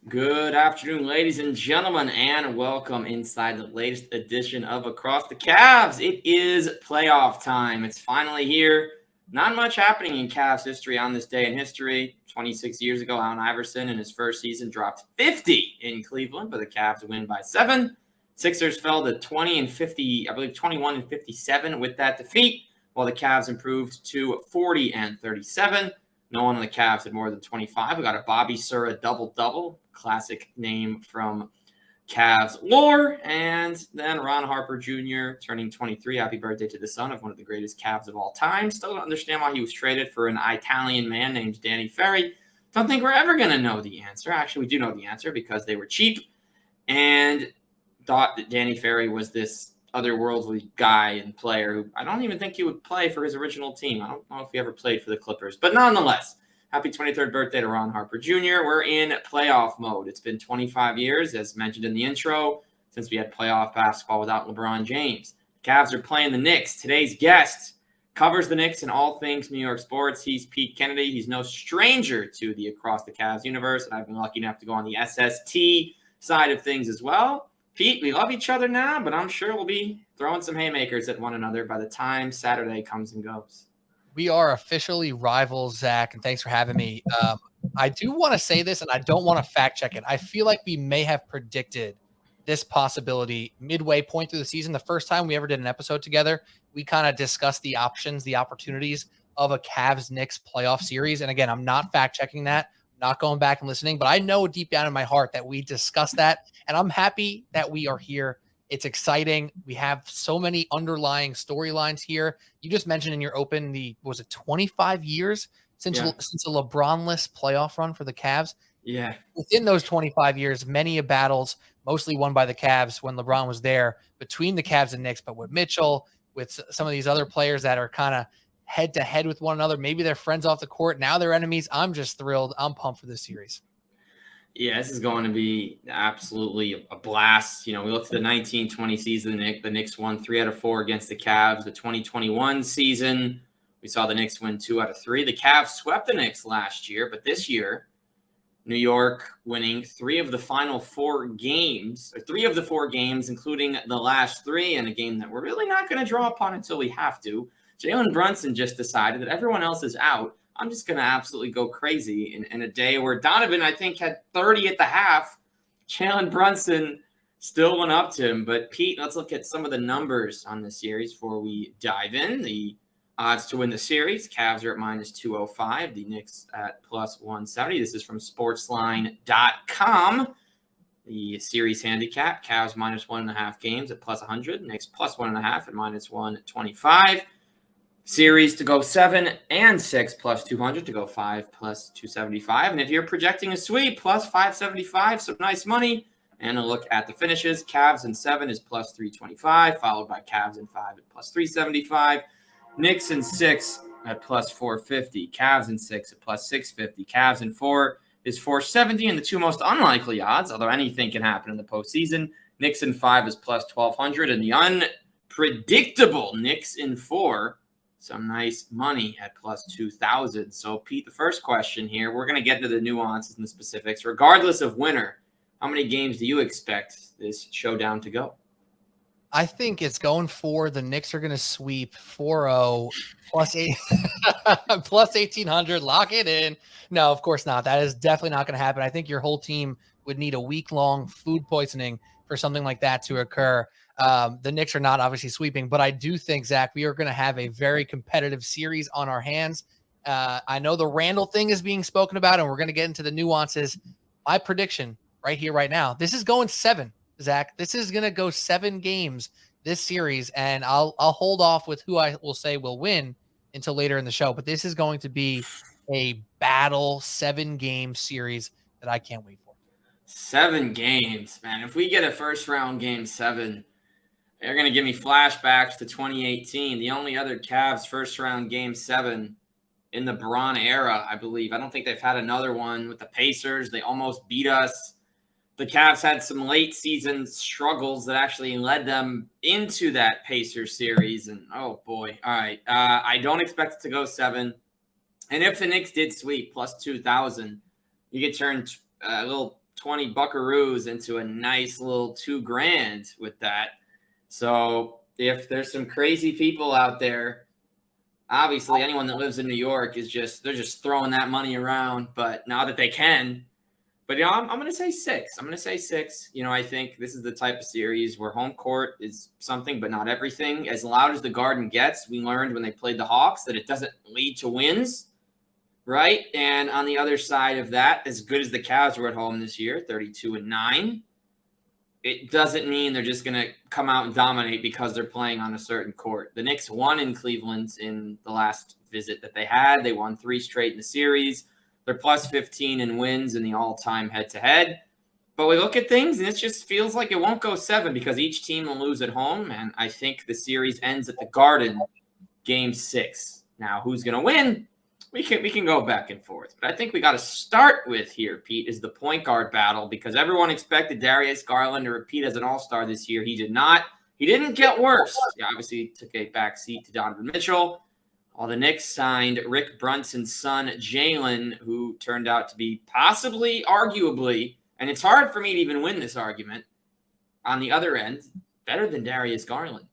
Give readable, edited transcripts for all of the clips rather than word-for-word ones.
Good afternoon, ladies and gentlemen, and welcome inside the latest edition of Across the Cavs. It is playoff time. It's finally here. Not much happening in Cavs history on this day in history. 26 years ago, Allen Iverson in his first season dropped 50 in Cleveland, but the Cavs win by 7. Sixers fell to 20 and 50, I believe 21 and 57 with that defeat, while the Cavs improved to 40 and 37. No one on the Cavs had more than 25. We got a Bobby Sura double-double, classic name from Cavs lore. And then Ron Harper Jr. turning 23. Happy birthday to the son of one of the greatest Cavs of all time. Still don't understand why he was traded for an Italian man named Danny Ferry. Don't think we're ever going to know the answer. Actually, we do know the answer because they were cheap and thought that Danny Ferry was this otherworldly guy and player who I don't even think he would play for his original team. I don't know if he ever played for the Clippers, but nonetheless, happy 23rd birthday to Ron Harper Jr. We're in playoff mode. It's been 25 years, as mentioned in the intro, since we had playoff basketball without LeBron James. Cavs are playing the Knicks. Today's guest covers the Knicks in all things New York sports. He's Pete Kennedy. He's no stranger to the Across the Cavs universe, and I've been lucky enough to go on the SST side of things as well. Pete, we love each other now, but I'm sure we'll be throwing some haymakers at one another by the time Saturday comes and goes. We are officially rivals, Zach, and thanks for having me. I do want to say this, and I don't want to fact check it. I feel like we may have predicted this possibility midway point through the season. The first time we ever did an episode together, we kind of discussed the options, the opportunities of a Cavs-Knicks playoff series. And again, I'm not fact checking that, not going back and listening, but I know deep down in my heart that we discussed that, and I'm happy that we are here. It's exciting. We have so many underlying storylines here. You just mentioned in your open, was it 25 years since a LeBron-less playoff run for the Cavs? Yeah. Within those 25 years, many battles, mostly won by the Cavs when LeBron was there, between the Cavs and Knicks, but with Mitchell, with some of these other players that are kind of head-to-head with one another. Maybe they're friends off the court. Now they're enemies. I'm just thrilled. I'm pumped for this series. Yeah, this is going to be absolutely a blast. We looked at the 1920 season. The Knicks won 3 out of 4 against the Cavs. The 2021 season, we saw the Knicks win 2 out of 3. The Cavs swept the Knicks last year, but this year, New York winning 3 of the final 4 games, or 3 of the 4 games, including the last 3, and a game that we're really not going to draw upon until we have to. Jalen Brunson just decided that everyone else is out. I'm just going to absolutely go crazy in a day where Donovan, I think, had 30 at the half. Jalen Brunson still went up to him. But, Pete, let's look at some of the numbers on this series before we dive in. The odds to win the series, Cavs are at minus 205. The Knicks at plus 170. This is from sportsline.com. The series handicap, Cavs minus 1.5 games at plus 100. Knicks plus 1.5 at minus 125. Series to go 7 and 6 plus 200, to go 5 plus 275. And if you're projecting a sweep, plus 575, some nice money. And a look at the finishes. Cavs in 7 is plus 325, followed by Cavs in 5 at plus 375. Knicks in 6 at plus 450. Cavs in 6 at plus 650. Cavs in 4 is 470, and the two most unlikely odds, although anything can happen in the postseason. Knicks in 5 is plus 1,200, and the unpredictable Knicks in 4, some nice money at plus 2,000. So, Pete, the first question here, we're going to get into the nuances and the specifics. Regardless of winner, how many games do you expect this showdown to go? I think it's going 4. The Knicks are going to sweep 4-0 plus 1,800. Lock it in. No, of course not. That is definitely not going to happen. I think your whole team would need a week-long food poisoning for something like that to occur. The Knicks are not obviously sweeping, but I do think, Zach, we are going to have a very competitive series on our hands. I know the Randle thing is being spoken about, and we're going to get into the nuances. My prediction right here, right now, this is going 7, Zach. This is going to go 7 games this series, and I'll hold off with who I will say will win until later in the show. But this is going to be a battle 7-game series that I can't wait for. 7 games, man. If we get a first-round game 7, they're going to give me flashbacks to 2018. The only other Cavs first-round game 7 in the Bron era, I believe. I don't think they've had another one with the Pacers. They almost beat us. The Cavs had some late-season struggles that actually led them into that Pacers series. And, oh, boy. All right. I don't expect it to go 7. And if the Knicks did sweep plus 2,000, you get turned a little 20 buckaroos into a nice little $2,000 with that. So if there's some crazy people out there, obviously anyone that lives in New York they're just throwing that money around. But now that they can, but I'm going to say 6. I'm going to say 6. I think this is the type of series where home court is something, but not everything. As loud as the Garden gets, we learned when they played the Hawks that it doesn't lead to wins. Right. And on the other side of that, as good as the Cavs were at home this year, 32-9, it doesn't mean they're just going to come out and dominate because they're playing on a certain court. The Knicks won in Cleveland in the last visit that they had. They won 3 straight in the series. They're plus 15 in wins in the all-time head-to-head. But we look at things, and it just feels like it won't go 7 because each team will lose at home. And I think the series ends at the Garden, game 6. Now, who's going to win? We can go back and forth. But I think we got to start with here, Pete, is the point guard battle because everyone expected Darius Garland to repeat as an all-star this year. He did not. He didn't get worse. He obviously took a back seat to Donovan Mitchell. While the Knicks signed Rick Brunson's son, Jalen, who turned out to be possibly, arguably, and it's hard for me to even win this argument, on the other end, better than Darius Garland.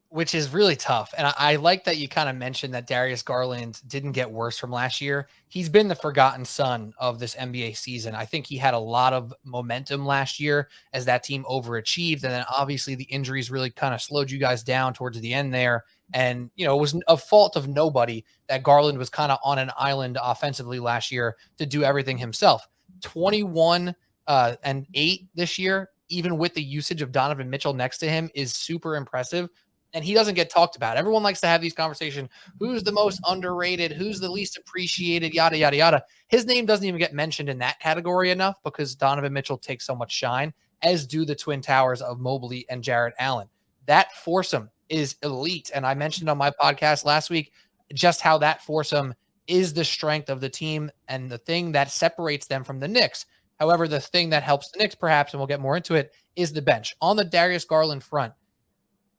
Which is really tough. And I like that you kind of mentioned that Darius Garland didn't get worse from last year. He's been the forgotten son of this NBA season. I think he had a lot of momentum last year as that team overachieved. And then obviously the injuries really kind of slowed you guys down towards the end there. And, it was a fault of nobody that Garland was kind of on an island offensively last year to do everything himself. 21 and 8 this year, even with the usage of Donovan Mitchell next to him, is super impressive. And he doesn't get talked about. Everyone likes to have these conversations. Who's the most underrated? Who's the least appreciated? Yada, yada, yada. His name doesn't even get mentioned in that category enough because Donovan Mitchell takes so much shine, as do the twin towers of Mobley and Jarrett Allen. That foursome is elite. And I mentioned on my podcast last week just how that foursome is the strength of the team and the thing that separates them from the Knicks. However, the thing that helps the Knicks, perhaps, and we'll get more into it, is the bench. On the Darius Garland front,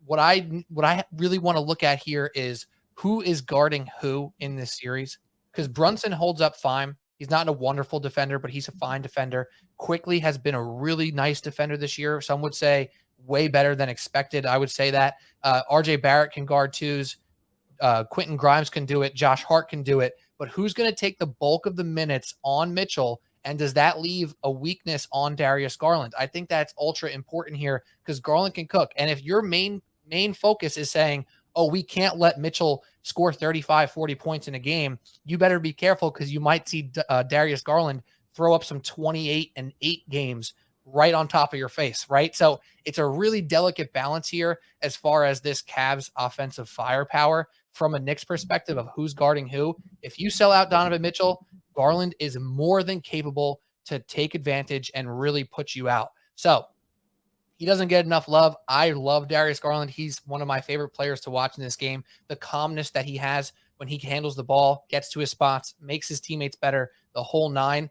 what I really want to look at here is who is guarding who in this series, because Brunson holds up fine. He's not a wonderful defender, but he's a fine defender. Quickley has been a really nice defender this year. Some would say way better than expected. I would say that. RJ Barrett can guard twos. Quentin Grimes can do it. Josh Hart can do it. But who's going to take the bulk of the minutes on Mitchell? And does that leave a weakness on Darius Garland? I think that's ultra important here because Garland can cook. And if your main focus is saying, oh, we can't let Mitchell score 35, 40 points in a game, you better be careful because you might see Darius Garland throw up some 28 and 8 games right on top of your face, right? So it's a really delicate balance here as far as this Cavs offensive firepower from a Knicks perspective of who's guarding who. If you sell out Donovan Mitchell, Garland is more than capable to take advantage and really put you out. So he doesn't get enough love. I love Darius Garland. He's one of my favorite players to watch in this game. The calmness that he has when he handles the ball, gets to his spots, makes his teammates better, the whole 9.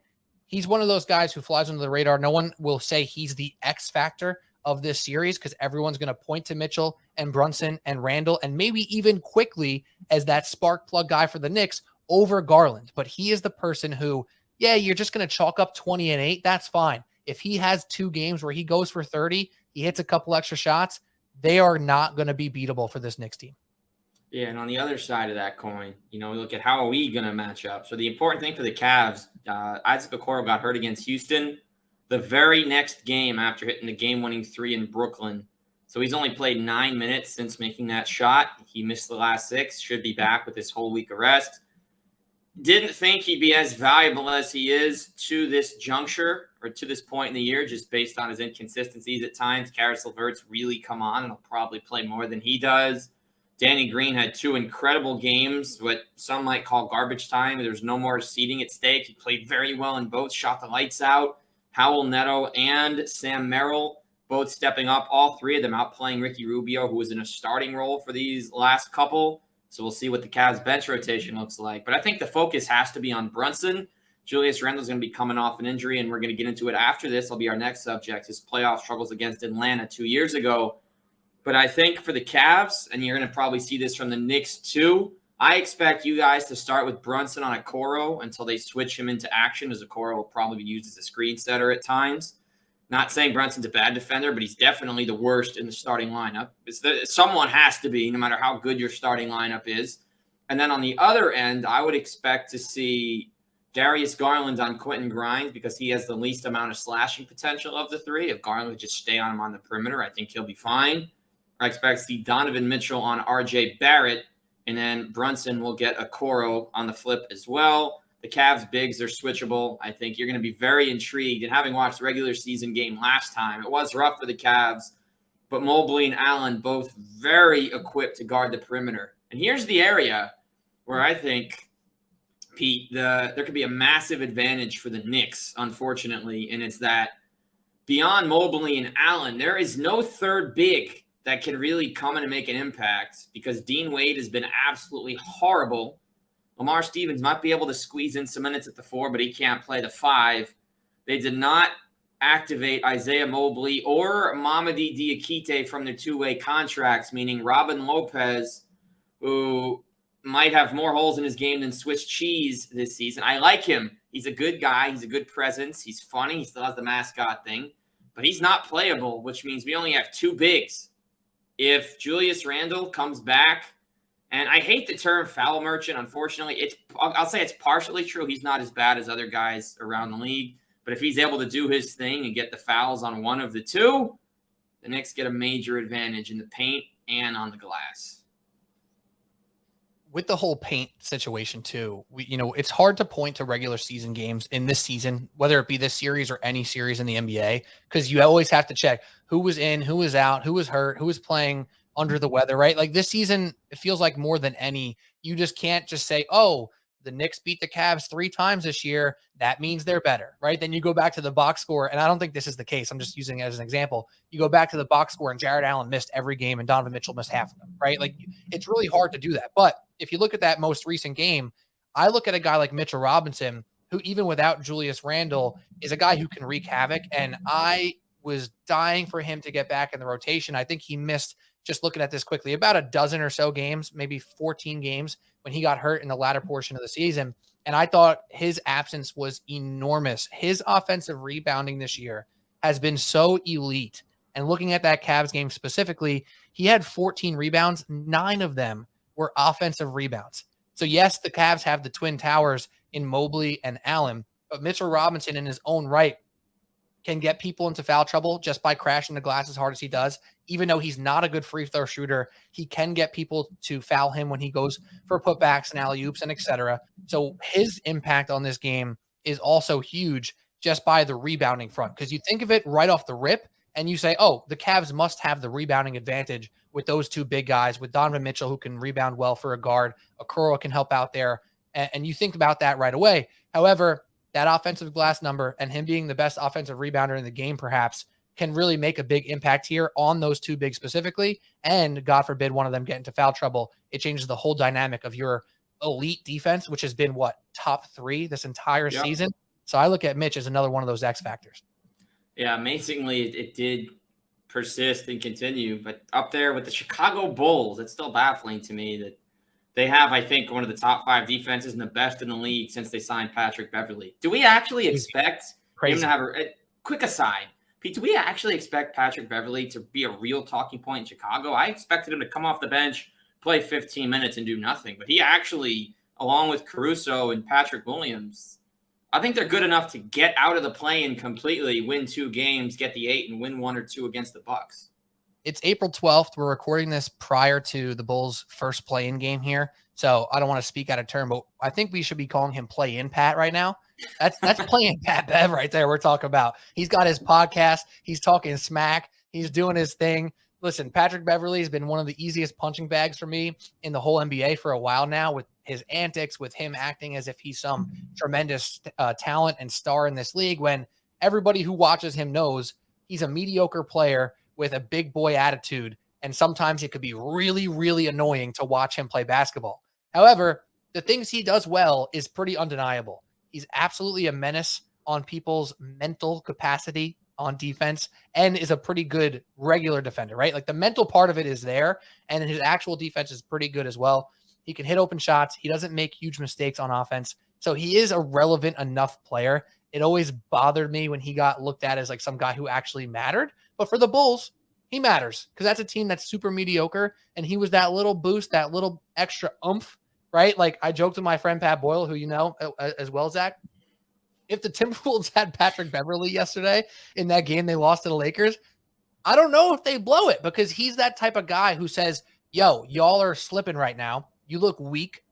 He's one of those guys who flies under the radar. No one will say he's the X factor of this series because everyone's going to point to Mitchell and Brunson and Randle and maybe even Quickley as that spark plug guy for the Knicks over Garland. But he is the person who, yeah, you're just going to chalk up 20 and 8. That's fine. If he has 2 games where he goes for 30, he hits a couple extra shots, they are not going to be beatable for this Knicks team. Yeah, and on the other side of that coin, we look at how are we going to match up. So the important thing for the Cavs, Isaac Okoro got hurt against Houston the very next game after hitting the game-winning 3 in Brooklyn. So he's only played 9 minutes since making that shot. He missed the last 6, should be back with this whole week of rest. Didn't think he'd be as valuable as he is to this juncture or to this point in the year, just based on his inconsistencies at times. Caris LaVert's really come on and he'll probably play more than he does. Danny Green had 2 incredible games, what some might call garbage time. There's no more seeding at stake. He played very well in both, shot the lights out. Howell Neto and Sam Merrill both stepping up, all 3 of them outplaying Ricky Rubio, who was in a starting role for these last couple. So we'll see what the Cavs bench rotation looks like. But I think the focus has to be on Brunson. Julius Randle is going to be coming off an injury, and we're going to get into it after this. It'll be our next subject, his playoff struggles against Atlanta 2 years ago. But I think for the Cavs, and you're going to probably see this from the Knicks too, I expect you guys to start with Brunson on Okoro until they switch him into action, as Okoro will probably be used as a screen setter at times. Not saying Brunson's a bad defender, but he's definitely the worst in the starting lineup. Someone has to be, no matter how good your starting lineup is. And then on the other end, I would expect to see Darius Garland on Quentin Grimes because he has the least amount of slashing potential of the three. If Garland would just stay on him on the perimeter, I think he'll be fine. I expect to see Donovan Mitchell on RJ Barrett, and then Brunson will get Okoro on the flip as well. The Cavs bigs are switchable. I think you're going to be very intrigued. And having watched the regular season game last time, it was rough for the Cavs, but Mobley and Allen both very equipped to guard the perimeter. And here's the area where I think, Pete, there could be a massive advantage for the Knicks, unfortunately, and it's that beyond Mobley and Allen, there is no third big that can really come in and make an impact because Dean Wade has been absolutely horrible. Lamar Stevens might be able to squeeze in some minutes at the 4, but he can't play the 5. They did not activate Isaiah Mobley or Mamadi Diakite from their two-way contracts, meaning Robin Lopez, who might have more holes in his game than Swiss cheese this season. I like him. He's a good guy. He's a good presence. He's funny. He still has the mascot thing, but he's not playable, which means we only have 2 bigs. If Julius Randle comes back, and I hate the term foul merchant. Unfortunately, I'll say it's partially true. He's not as bad as other guys around the league. But if he's able to do his thing and get the fouls on one of the 2, the Knicks get a major advantage in the paint and on the glass. With the whole paint situation too, it's hard to point to regular season games in this season, whether it be this series or any series in the NBA, because you always have to check who was in, who was out, who was hurt, who was playing under the weather, right? Like this season, it feels like more than any, you just can't just say, oh, the Knicks beat the Cavs 3 times this year. That means they're better, right? Then you go back to the box score, and I don't think this is the case. I'm just using it as an example. You go back to the box score, and Jared Allen missed every game, and Donovan Mitchell missed half of them, right? Like it's really hard to do that. But if you look at that most recent game, I look at a guy like Mitchell Robinson, who even without Julius Randle is a guy who can wreak havoc. And I was dying for him to get back in the rotation. I think he missed, just looking at this quickly, about a dozen or so games, maybe 14 games when he got hurt in the latter portion of the season. And I thought his absence was enormous. His offensive rebounding this year has been so elite. And looking at that Cavs game specifically, he had 14 rebounds. 9 of them were offensive rebounds. So yes, the Cavs have the twin towers in Mobley and Allen, but Mitchell Robinson in his own right can get people into foul trouble just by crashing the glass as hard as he does. Even though he's not a good free throw shooter, he can get people to foul him when he goes for putbacks and alley-oops and etc. So his impact on this game is also huge just by the rebounding front. Because you think of it right off the rip and you say, oh, the Cavs must have the rebounding advantage with those 2 big guys, with Donovan Mitchell, who can rebound well for a guard. Okoro can help out there. And you think about that right away. However, that offensive glass number and him being the best offensive rebounder in the game perhaps can really make a big impact here on those 2 bigs specifically. And God forbid one of them get into foul trouble. It changes the whole dynamic of your elite defense, which has been top 3 this entire season. So I look at Mitch as another one of those X factors. Yeah, amazingly, it did persist and continue. But up there with the Chicago Bulls, it's still baffling to me that they have, I think, one of the top 5 defenses and the best in the league since they signed Patrick Beverley. Do we actually expect him to have a quick aside? Pete, do we actually expect Patrick Beverley to be a real talking point in Chicago? I expected him to come off the bench, play 15 minutes, and do nothing. But he actually, along with Caruso and Patrick Williams, I think they're good enough to get out of the play-in completely, win 2 games, get the 8, and win 1 or 2 against the Bucks. It's April 12th. We're recording this prior to the Bulls' first play-in game here. So I don't want to speak out of turn, but I think we should be calling him Play-In Pat right now. That's Play-In Pat Bev right there we're talking about. He's got his podcast. He's talking smack. He's doing his thing. Listen, Patrick Beverley has been one of the easiest punching bags for me in the whole NBA for a while now, with his antics, with him acting as if he's some tremendous talent and star in this league, when everybody who watches him knows he's a mediocre player with a big boy attitude. And sometimes it could be really, really annoying to watch him play basketball. However, the things he does well is pretty undeniable. He's absolutely a menace on people's mental capacity on defense and is a pretty good regular defender, right? Like the mental part of it is there, and his actual defense is pretty good as well. He can hit open shots. He doesn't make huge mistakes on offense. So he is a relevant enough player. It always bothered me when he got looked at as like some guy who actually mattered. But for the Bulls, he matters because that's a team that's super mediocre. And he was that little boost, that little extra oomph, right? Like I joked with my friend Pat Boyle, who you know as well, Zach. If the Timberwolves had Patrick Beverley yesterday in that game they lost to the Lakers, I don't know if they blow it because he's that type of guy who says, yo, y'all are slipping right now. You look weak.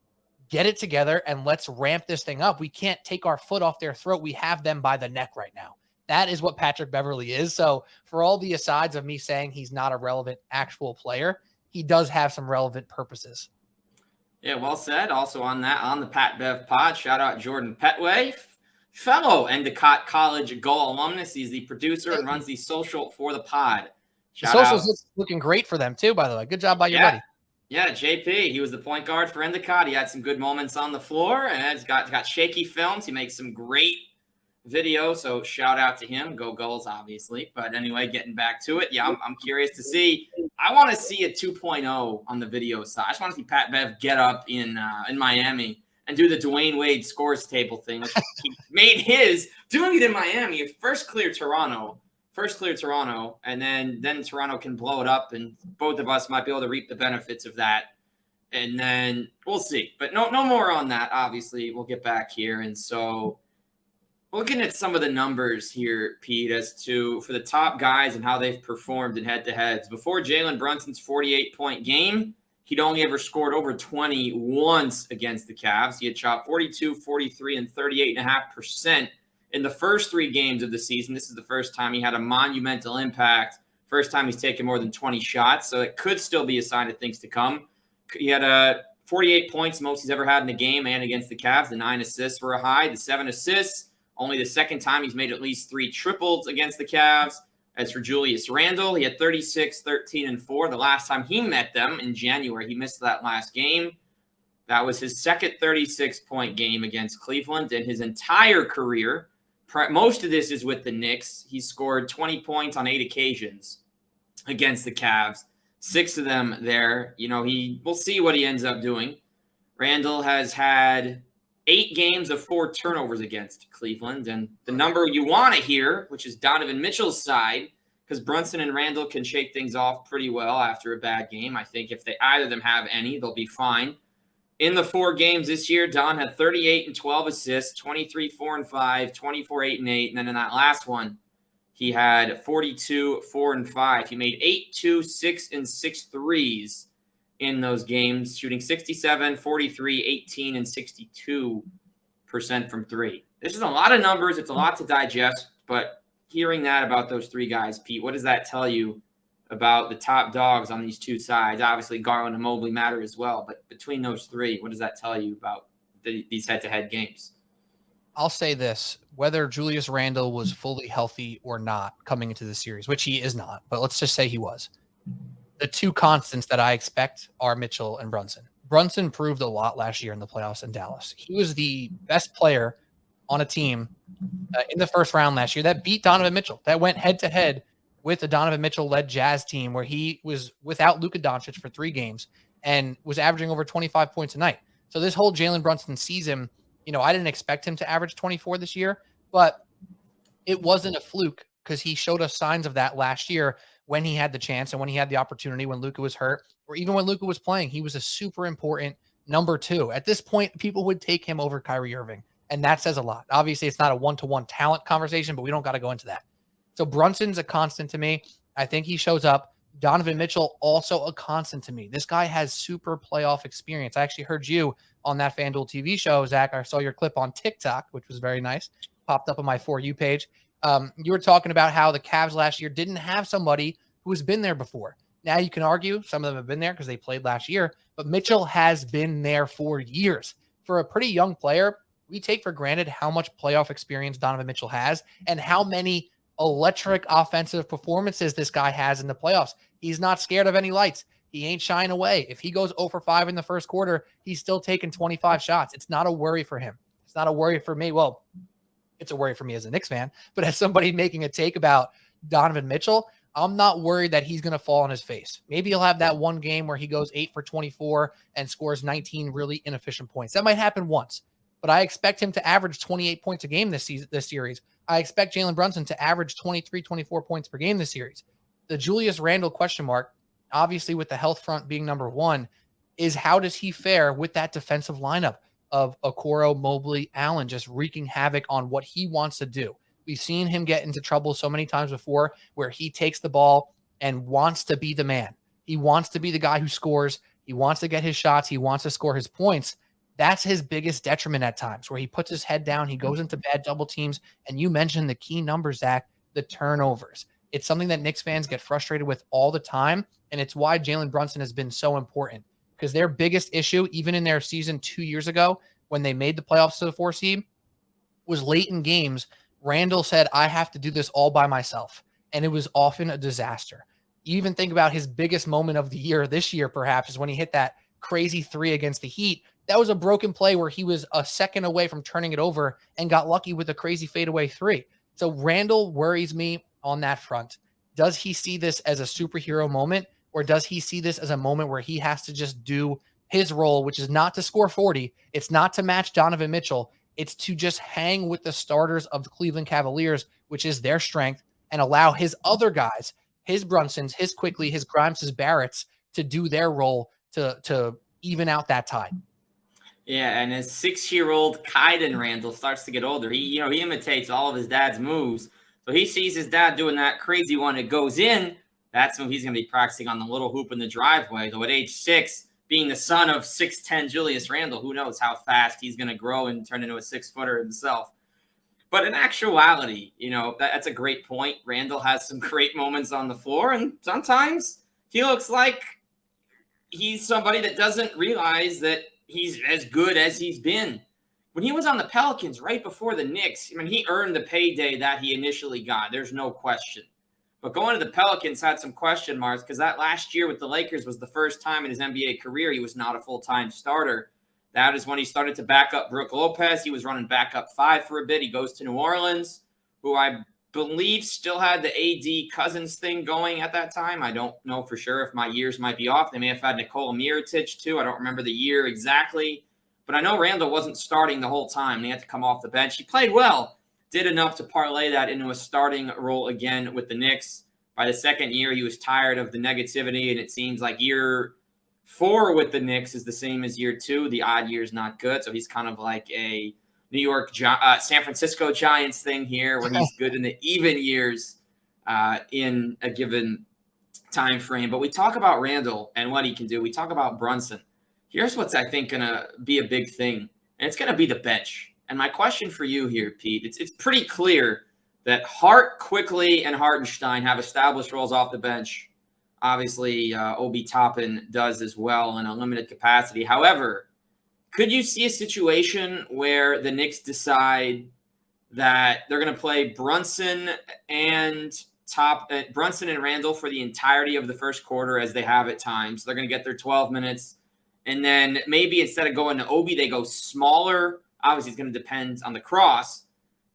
Get it together and let's ramp this thing up. We can't take our foot off their throat. We have them by the neck right now. That is what Patrick Beverley is. So for all the asides of me saying he's not a relevant actual player, he does have some relevant purposes. Yeah, well said. Also on the Pat Bev pod, shout out Jordan Petway, fellow Endicott College Gull alumnus. He's the producer and runs the social for the pod. The socials looking great for them too, by the way. Good job by your buddy. Yeah, JP. He was the point guard for Endicott. He had some good moments on the floor, and he's got shaky films. He makes some great videos, so shout out to him. Go Gulls, obviously. But anyway, getting back to it, yeah, I'm curious to see. I want to see a 2.0 on the video side. I just want to see Pat Bev get up in Miami and do the Dwayne Wade scores table thing, which he made doing it in Miami. First clear Toronto, and then Toronto can blow it up, and both of us might be able to reap the benefits of that. And then we'll see. But no more on that, obviously. We'll get back here. And so looking at some of the numbers here, Pete, as to for the top guys and how they've performed in head-to-heads. Before Jalen Brunson's 48-point game, he'd only ever scored over 20 once against the Cavs. He had shot 42, 43, and 38.5% in the first 3 games of the season. This is the first time he had a monumental impact. First time he's taken more than 20 shots, so it could still be a sign of things to come. He had 48 points, most he's ever had in a game and against the Cavs. The 9 assists were a high. The 7 assists, only the second time he's made at least 3 triples against the Cavs. As for Julius Randle, he had 36, 13, and 4. The last time he met them in January, he missed that last game. That was his second 36-point game against Cleveland in his entire career. Most of this is with the Knicks. He scored 20 points on 8 occasions against the Cavs. 6 of them there. We'll see what he ends up doing. Randle has had 8 games of 4 turnovers against Cleveland. And the number you want to hear, which is Donovan Mitchell's side, because Brunson and Randle can shake things off pretty well after a bad game. I think if either of them have any, they'll be fine. In the 4 games this year, Don had 38 and 12 assists, 23, 4 and 5, 24, 8 and 8. And then in that last one, he had 42, 4 and 5. He made 8, 2, 6, and 6 threes in those games, shooting 67, 43, 18, and 62% from 3. This is a lot of numbers. It's a lot to digest, but hearing that about those 3 guys, Pete, what does that tell you about the top dogs on these 2 sides? Obviously, Garland and Mobley matter as well, but between those 3, what does that tell you about these head-to-head games? I'll say this, whether Julius Randle was fully healthy or not coming into the series, which he is not, but let's just say he was. The 2 constants that I expect are Mitchell and Brunson. Brunson proved a lot last year in the playoffs in Dallas. He was the best player on a team in the first round last year that beat Donovan Mitchell, that went head-to-head with the Donovan Mitchell-led Jazz team where he was without Luka Doncic for 3 games and was averaging over 25 points a night. So this whole Jalen Brunson season, I didn't expect him to average 24 this year, but it wasn't a fluke because he showed us signs of that last year when he had the chance and when he had the opportunity, when Luka was hurt, or even when Luka was playing. He was a super important number 2. At this point, people would take him over Kyrie Irving, and that says a lot. Obviously, it's not a one-to-one talent conversation, but we don't got to go into that. So Brunson's a constant to me. I think he shows up. Donovan Mitchell, also a constant to me. This guy has super playoff experience. I actually heard you on that FanDuel TV show, Zach. I saw your clip on TikTok, which was very nice. Popped up on my For You page. You were talking about how the Cavs last year didn't have somebody who has been there before. Now you can argue some of them have been there because they played last year, but Mitchell has been there for years. For a pretty young player, we take for granted how much playoff experience Donovan Mitchell has and how many electric offensive performances this guy has in the playoffs. He's not scared of any lights. He ain't shying away. If he goes 0 for 5 in the first quarter, he's still taking 25 shots. It's not a worry for him. It's not a worry for me. Well, it's a worry for me as a Knicks fan, but as somebody making a take about Donovan Mitchell, I'm not worried that he's going to fall on his face. Maybe he'll have that one game where he goes 8 for 24 and scores 19 really inefficient points. That might happen once, but I expect him to average 28 points a game this series. I expect Jalen Brunson to average 23, 24 points per game this series. The Julius Randle question mark, obviously with the health front being number one, is how does he fare with that defensive lineup of Okoro, Mobley, Allen, just wreaking havoc on what he wants to do. We've seen him get into trouble so many times before where he takes the ball and wants to be the man. He wants to be the guy who scores. He wants to get his shots. He wants to score his points. That's his biggest detriment at times, where he puts his head down. He goes into bad double teams. And you mentioned the key numbers, Zach, the turnovers. It's something that Knicks fans get frustrated with all the time. And it's why Jalen Brunson has been so important, because their biggest issue, even in their season 2 years ago, when they made the playoffs to the 4 seed, was late in games. Randle said, I have to do this all by myself. And it was often a disaster. You even think about his biggest moment of the year this year, perhaps, is when he hit that crazy 3 against the Heat. That was a broken play where he was a second away from turning it over and got lucky with a crazy fadeaway 3. So Randle worries me on that front. Does he see this as a superhero moment, or does he see this as a moment where he has to just do his role, which is not to score 40. It's not to match Donovan Mitchell. It's to just hang with the starters of the Cleveland Cavaliers, which is their strength, and allow his other guys, his Brunsons, his Quickley, his Grimes, his Barretts, to do their role to even out that tide. Yeah, and as 6-year-old Kaiden Randle starts to get older, he imitates all of his dad's moves. So he sees his dad doing that crazy one. It goes in. That's when he's going to be practicing on the little hoop in the driveway. Though at age 6, being the son of 6'10" Julius Randle, who knows how fast he's going to grow and turn into a 6-footer himself. But in actuality, that's a great point. Randle has some great moments on the floor, and sometimes he looks like he's somebody that doesn't realize that he's as good as he's been. When he was on the Pelicans right before the Knicks, he earned the payday that he initially got. There's no question. But going to the Pelicans had some question marks, because that last year with the Lakers was the first time in his NBA career he was not a full-time starter. That is when he started to back up Brook Lopez. He was running backup 5 for a bit. He goes to New Orleans, who I believe still had the AD Cousins thing going at that time. I don't know for sure if my years might be off. They may have had Nikola Mirotic too. I don't remember the year exactly. But I know Randle wasn't starting the whole time. He had to come off the bench. He played well, did enough to parlay that into a starting role again with the Knicks. By the second year, he was tired of the negativity, and it seems like year 4 with the Knicks is the same as year 2. The odd year is not good, so he's kind of like a San Francisco Giants thing here, where he's good in the even years in a given time frame. But we talk about Randle and what he can do. We talk about Brunson. Here's what's, I think, going to be a big thing, and it's going to be the bench. And my question for you here, Pete, it's pretty clear that Hart, Quickley, and Hartenstein have established roles off the bench. Obviously, Obi Toppin does as well in a limited capacity. However, could you see a situation where the Knicks decide that they're going to play Brunson and Randle for the entirety of the first quarter, as they have at times? They're going to get their 12 minutes. And then maybe instead of going to Obi, they go smaller. Obviously, it's going to depend on the cross,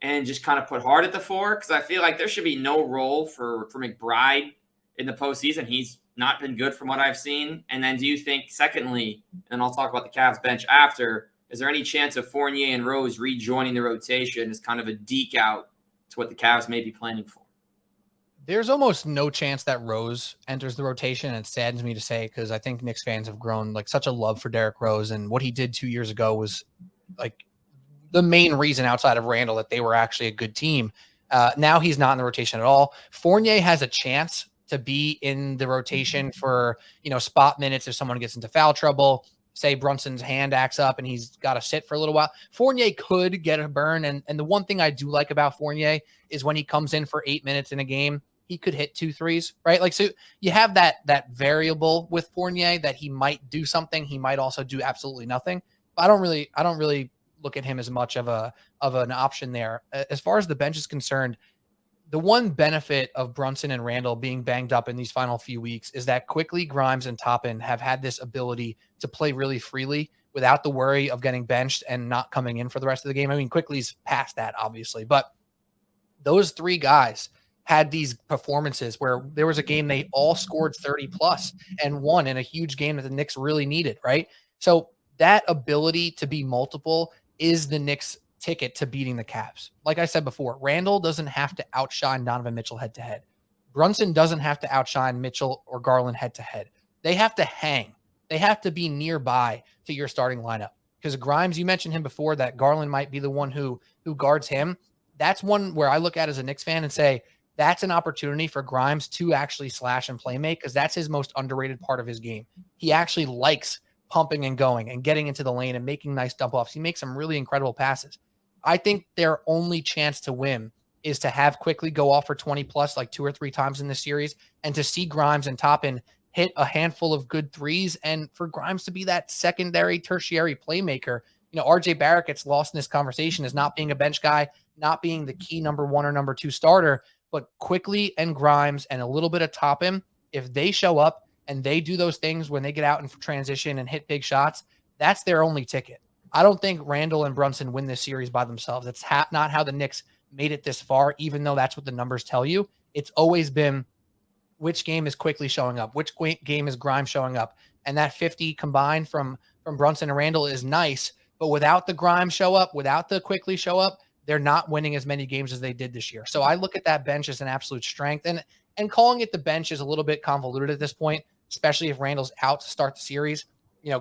and just kind of put Hart at the 4, because I feel like there should be no role for McBride in the postseason. He's not been good from what I've seen. And then do you think, secondly, and I'll talk about the Cavs bench after, is there any chance of Fournier and Rose rejoining the rotation as kind of a deke out to what the Cavs may be planning for? There's almost no chance that Rose enters the rotation. And it saddens me to say, because I think Knicks fans have grown like such a love for Derrick Rose, and what he did 2 years ago was like the main reason outside of Randle that they were actually a good team. Now he's not in the rotation at all. Fournier has a chance to be in the rotation for, spot minutes if someone gets into foul trouble. Say Brunson's hand acts up and he's got to sit for a little while. Fournier could get a burn. And the one thing I do like about Fournier is when he comes in for 8 minutes in a game, he could hit 2 threes, right? Like, so you have that variable with Fournier that he might do something. He might also do absolutely nothing. But I don't really look at him as much of an option there. As far as the bench is concerned, the one benefit of Brunson and Randle being banged up in these final few weeks is that Quickley, Grimes, and Toppin have had this ability to play really freely without the worry of getting benched and not coming in for the rest of the game. Quickly's past that, obviously, but those 3 guys had these performances where there was a game they all scored 30 plus and won in a huge game that the Knicks really needed, right? So that ability to be multiple is the Knicks' ticket to beating the Cavs. Like I said before, Randle doesn't have to outshine Donovan Mitchell head to head. Brunson doesn't have to outshine Mitchell or Garland head to head. They have to hang. They have to be nearby to your starting lineup. Because Grimes, you mentioned him before, that Garland might be the one who guards him. That's one where I look at as a Knicks fan and say, that's an opportunity for Grimes to actually slash and play make, because that's his most underrated part of his game. He actually likes pumping and going and getting into the lane and making nice dump offs. He makes some really incredible passes. I think their only chance to win is to have Quickley go off for 20 plus like 2 or 3 times in this series, and to see Grimes and Toppin hit a handful of good threes, and for Grimes to be that secondary, tertiary playmaker. RJ Barrett gets lost in this conversation as not being a bench guy, not being the key number 1 or number 2 starter, but Quickley and Grimes and a little bit of Toppin, if they show up and they do those things when they get out in transition and hit big shots, that's their only ticket. I don't think Randle and Brunson win this series by themselves. It's not how the Knicks made it this far, even though that's what the numbers tell you. It's always been which game is Quickley showing up, which game is Grimes showing up. And that 50 combined from Brunson and Randle is nice, but without the Grimes show up, without the Quickley show up, they're not winning as many games as they did this year. So I look at that bench as an absolute strength, and calling it the bench is a little bit convoluted at this point, especially if Randle's out to start the series.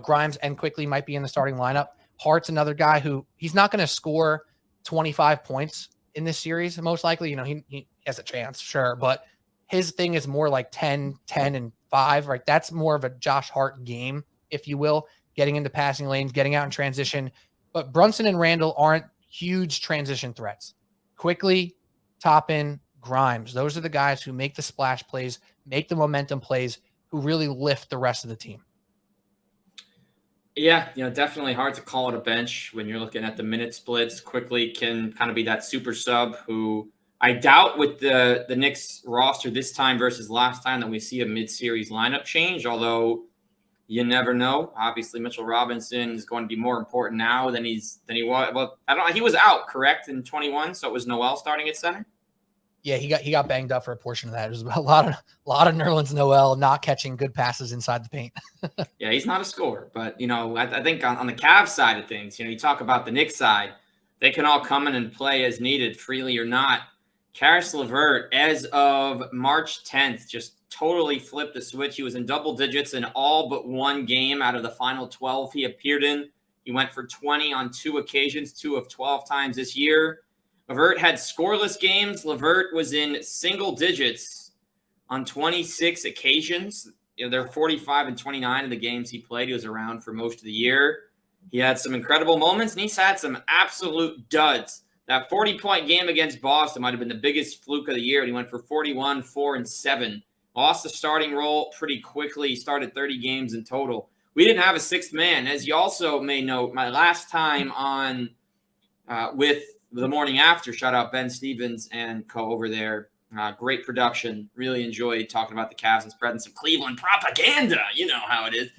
Grimes and Quickley might be in the starting lineup. Hart's another guy who he's not going to score 25 points in this series. Most likely, he has a chance, sure, but his thing is more like 10, and 5, right? That's more of a Josh Hart game, if you will, getting into passing lanes, getting out in transition. But Brunson and Randle aren't huge transition threats. Quickley, Toppin, Grimes, those are the guys who make the splash plays, make the momentum plays, who really lift the rest of the team. Yeah, definitely hard to call it a bench when you're looking at the minute splits. Quickley can kind of be that super sub who I doubt with the Knicks roster this time versus last time that we see a mid-series lineup change, although you never know. Obviously, Mitchell Robinson is going to be more important now than he was. Well, I don't know. He was out, correct, in 21, so it was Noel starting at center? Yeah, he got banged up for a portion of that. It was a lot of Nerlens Noel not catching good passes inside the paint. Yeah, he's not a scorer, but I think on the Cavs side of things, you talk about the Knicks side, they can all come in and play as needed, freely or not. Caris LaVert, as of March 10th, just totally flipped the switch. He was in double digits in all but one game out of the final 12 he appeared in. He went for 20 on 2 occasions, 2 of 12 times this year. LaVert had scoreless games. LaVert was in single digits on 26 occasions. There were 45 and 29 of the games he played. He was around for most of the year. He had some incredible moments, and he's had some absolute duds. That 40-point game against Boston might have been the biggest fluke of the year, and he went for 41, 4, and 7. Lost the starting role pretty quickly. He started 30 games in total. We didn't have a 6th man. As you also may note, my last time on with the morning after, shout out Ben Stevens and co over there. Great production. Really enjoyed talking about the Cavs and spreading some Cleveland propaganda. You know how it is.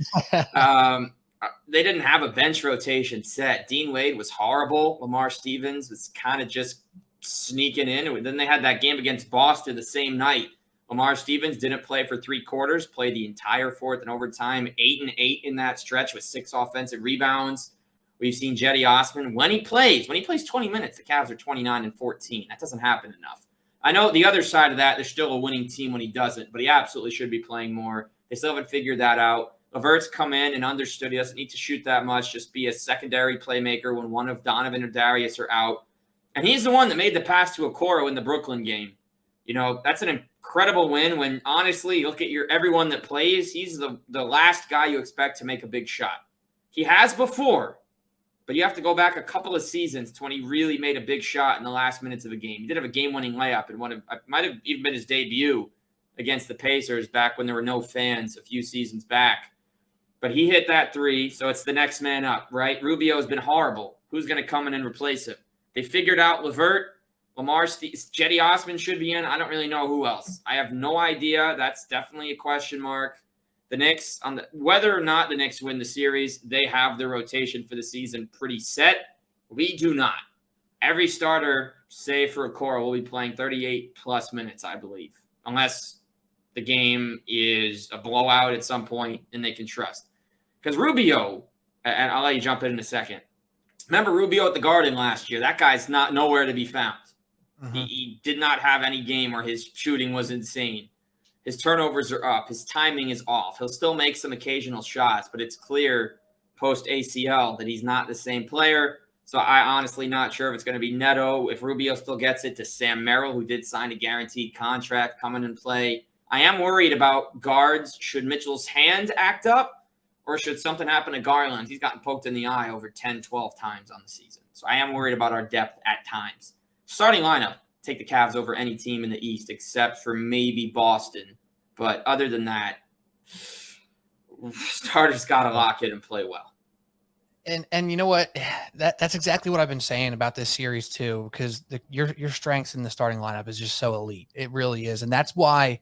They didn't have a bench rotation set. Dean Wade was horrible. Lamar Stevens was kind of just sneaking in. And then they had that game against Boston the same night. Lamar Stevens didn't play for 3 quarters, played the entire 4th and overtime, 8 and 8 in that stretch with 6 offensive rebounds. We've seen Jetty Osman when he plays 20 minutes, the Cavs are 29 and 14. That doesn't happen enough. I know the other side of that, they're still a winning team when he doesn't, but he absolutely should be playing more. They still haven't figured that out. LaVert's come in and understood he doesn't need to shoot that much, just be a secondary playmaker when one of Donovan or Darius are out. And he's the one that made the pass to Okoro in the Brooklyn game. That's an incredible win when, honestly, you look at everyone that plays, he's the last guy you expect to make a big shot. He has before, but you have to go back a couple of seasons to when he really made a big shot in the last minutes of a game. He did have a game-winning layup, and it might have even been his debut against the Pacers back when there were no fans a few seasons back. But he hit that 3, so it's the next man up, right? Rubio has been horrible. Who's going to come in and replace him? They figured out LaVert. Jetty Osman should be in. I don't really know who else. I have no idea. That's definitely a question mark. The Knicks, whether or not the Knicks win the series, they have their rotation for the season pretty set. We do not. Every starter save for Okoro, will be playing 38-plus minutes, I believe, unless the game is a blowout at some point and they can trust. Because Rubio, and I'll let you jump in a second. Remember Rubio at the Garden last year? That guy's not nowhere to be found. Mm-hmm. He did not have any game where his shooting was insane. His turnovers are up. His timing is off. He'll still make some occasional shots, but it's clear post-ACL that he's not the same player. So I honestly not sure if it's going to be Neto, if Rubio still gets it, to Sam Merrill, who did sign a guaranteed contract, come in and play. I am worried about guards. Should Mitchell's hand act up, or should something happen to Garland? He's gotten poked in the eye over 10, 12 times on the season. So I am worried about our depth at times. Starting lineup, take the Cavs over any team in the East except for maybe Boston. But other than that, starters got to lock in and play well. And you know what? That's exactly what I've been saying about this series too, because your strengths in the starting lineup is just so elite. It really is. And that's why,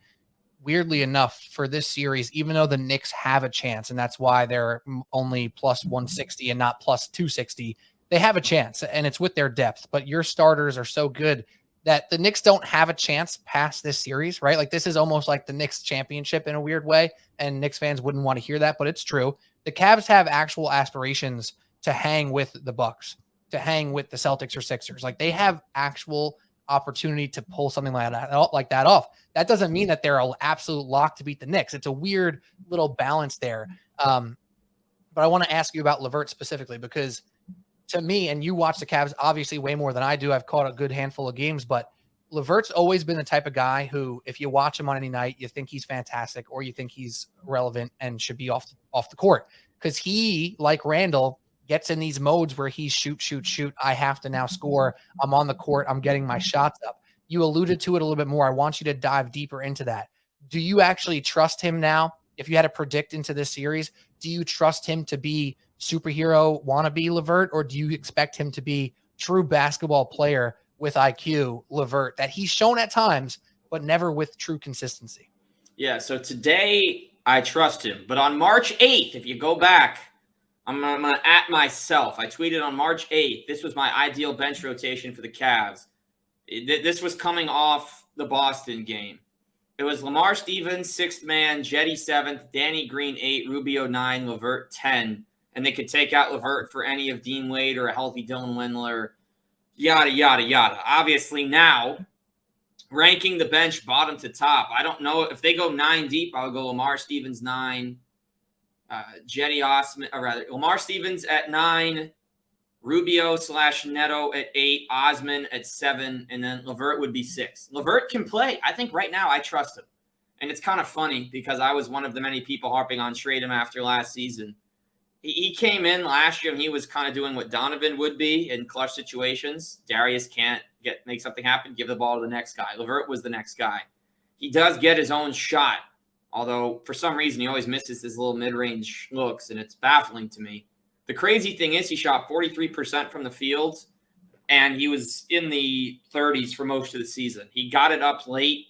weirdly enough, for this series, even though the Knicks have a chance, and that's why they're only plus 160 and not plus 260, they have a chance, and it's with their depth. But your starters are so good that the Knicks don't have a chance past this series, right? Like, this is almost like the Knicks championship in a weird way, and Knicks fans wouldn't want to hear that, but it's true. The Cavs have actual aspirations to hang with the Bucks, to hang with the Celtics or Sixers. Like, they have actual opportunity to pull something like that off. That doesn't mean that they're an absolute lock to beat the Knicks. It's a weird little balance there. But I want to ask you about LaVert specifically, because to me, and you watch the Cavs obviously way more than I do, I've caught a good handful of games, but LaVert's always been the type of guy who, if you watch him on any night, you think he's fantastic, or you think he's relevant and should be off the court, because he, like Randle, gets in these modes where he's shoot. I have to now score. I'm on the court. I'm getting my shots up. You alluded to it a little bit more. I want you to dive deeper into that. Do you actually trust him now? If you had to predict into this series, do you trust him to be superhero wannabe LaVert, or do you expect him to be true basketball player with IQ LaVert that he's shown at times, but never with true consistency? Yeah, so today I trust him. But on March 8th, if you go back, I'm going to at myself. I tweeted on March 8th, this was my ideal bench rotation for the Cavs. This was coming off the Boston game. It was Lamar Stevens, 6th man, Jetty 7th, Danny Green 8, Rubio 9, LaVert 10. And they could take out LaVert for any of Dean Wade or a healthy Dylan Windler, yada, yada, yada. Obviously now, ranking the bench bottom to top, I don't know. If they go 9 deep, I'll go Lamar Stevens 9, Jetty Osman, or rather, Lamar Stevens at 9, Rubio/Neto at 8, Osman at 7, and then LaVert would be 6. LaVert can play. I think right now I trust him. And it's kind of funny because I was one of the many people harping on trade him after last season. He came in last year and he was kind of doing what Donovan would be in clutch situations. Darius can't make something happen, give the ball to the next guy. LaVert was the next guy. He does get his own shot, although for some reason he always misses his little mid-range looks, and it's baffling to me. The crazy thing is he shot 43% from the field, and he was in the 30s for most of the season. He got it up late,